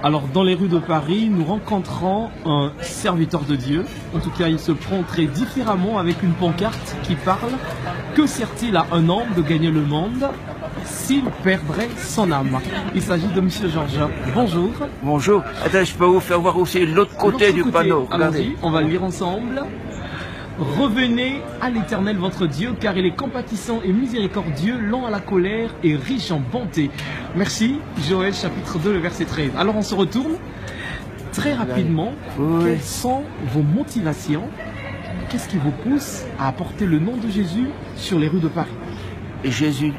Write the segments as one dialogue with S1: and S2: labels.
S1: Alors, dans les rues de Paris, nous rencontrons un serviteur de Dieu. En tout cas, il se prend très différemment avec une pancarte qui parle. Que sert-il à un homme de gagner le monde s'il perdrait son âme? Il s'agit de Monsieur Georges. Bonjour.
S2: Bonjour. Attends, je peux vous faire voir aussi l'autre côté du panneau.
S1: Allons-y, on va le lire ensemble. Revenez à l'Éternel votre Dieu, car il est compatissant et miséricordieux, lent à la colère et riche en bonté. Merci, Joël, chapitre 2, le verset 13. Alors on se retourne très rapidement.
S2: Oui.
S1: Quelles sont vos motivations? Qu'est-ce qui vous pousse à apporter le nom de Jésus sur les rues de Paris?
S2: Et Jésus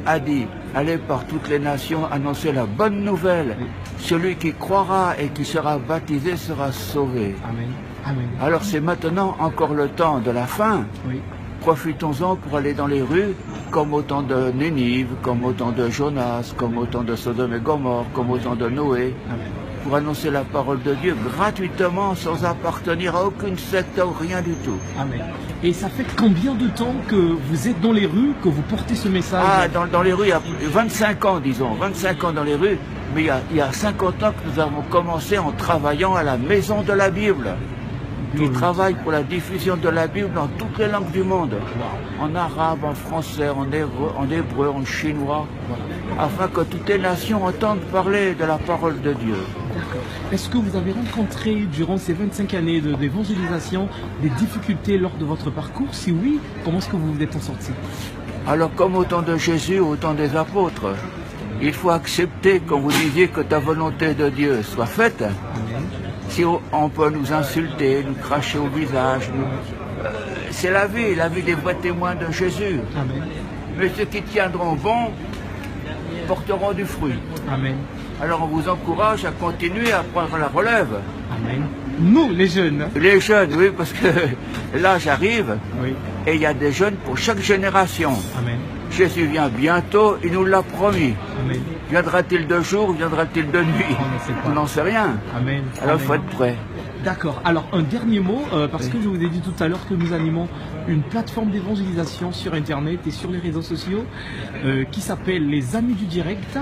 S2: a dit, allez par toutes les nations annoncer la bonne nouvelle.
S1: Oui.
S2: Celui qui croira et qui sera baptisé sera sauvé.
S1: Amen. Amen.
S2: Alors c'est maintenant encore le temps de la fin.
S1: Oui.
S2: Profitons-en pour aller dans les rues, comme au temps de Nénive, comme au temps de Jonas, comme au temps de Sodome et Gomorrhe, comme au temps de Noé,
S1: Amen.
S2: pour annoncer la parole de Dieu gratuitement, sans appartenir à aucune secte ou rien du tout.
S1: Amen. Et ça fait combien de temps que vous êtes dans les rues, que vous portez ce message?
S2: Ah, dans les rues, il y a 25 ans, disons, 25 ans dans les rues, mais il y a 50 ans que nous avons commencé en travaillant à la Maison de la Bible, qui travaille pour la diffusion de la Bible dans toutes les langues du monde, en arabe, en français, en hébreu, en chinois, afin que toutes les nations entendent parler de la parole de Dieu.
S1: D'accord. Est-ce que vous avez rencontré durant ces 25 années d'évangélisation des difficultés lors de votre parcours? Si oui, comment est-ce que vous vous êtes en sorti?
S2: Alors comme au temps de Jésus, au temps des apôtres, il faut accepter, comme vous disiez, que ta volonté de Dieu soit faite.
S1: Amen.
S2: Si on peut nous insulter, nous cracher au visage, c'est la vie des vrais témoins de Jésus.
S1: Amen.
S2: Mais ceux qui tiendront bon porteront du fruit.
S1: Amen.
S2: Alors on vous encourage à continuer à prendre la relève.
S1: Amen. Nous, les jeunes.
S2: Les jeunes, oui, parce que l'âge arrive
S1: Oui.
S2: et il y a des jeunes pour chaque génération.
S1: Amen.
S2: Jésus vient bientôt, il nous l'a promis.
S1: Amen.
S2: Viendra-t-il de jour, viendra-t-il de nuit?
S1: On ne sait pas.
S2: On n'en sait rien.
S1: Amen.
S2: Alors il faut
S1: Amen.
S2: être prêt.
S1: D'accord. Alors, un dernier mot, parce
S2: Oui.
S1: que je vous ai dit tout à l'heure que nous animons une plateforme d'évangélisation sur Internet et sur les réseaux sociaux qui s'appelle Les Amis du Direct.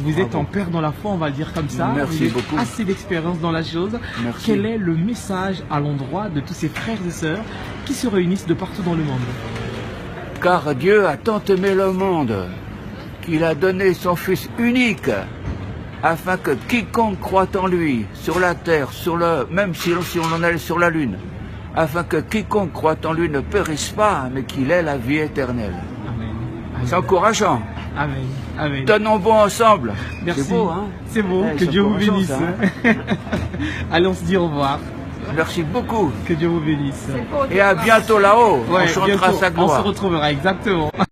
S1: Vous êtes
S2: Bravo.
S1: en père dans la foi, on va le dire comme ça.
S2: Merci
S1: vous avez
S2: beaucoup.
S1: assez d'expérience dans la chose.
S2: Merci.
S1: Quel est le message à l'endroit de tous ces frères et sœurs qui se réunissent de partout dans le monde?
S2: Car Dieu a tant aimé le monde qu'il a donné son Fils unique, afin que quiconque croit en lui, sur la terre, même si on en allait sur la lune, afin que quiconque croit en lui ne périsse pas, mais qu'il ait la vie éternelle.
S1: Amen.
S2: C'est encourageant.
S1: Amen. Amen.
S2: Tenons bon ensemble.
S1: Merci.
S2: C'est beau, hein?
S1: C'est beau.
S2: Ouais,
S1: Que
S2: c'est
S1: Dieu vous
S2: encourageant,
S1: bénisse.
S2: ça, hein.
S1: Allez, on se dit au revoir.
S2: Merci beaucoup.
S1: Que Dieu vous bénisse.
S2: Et à bientôt là-haut.
S1: Ouais,
S2: On chantera
S1: bientôt,
S2: sa gloire.
S1: on se retrouvera exactement.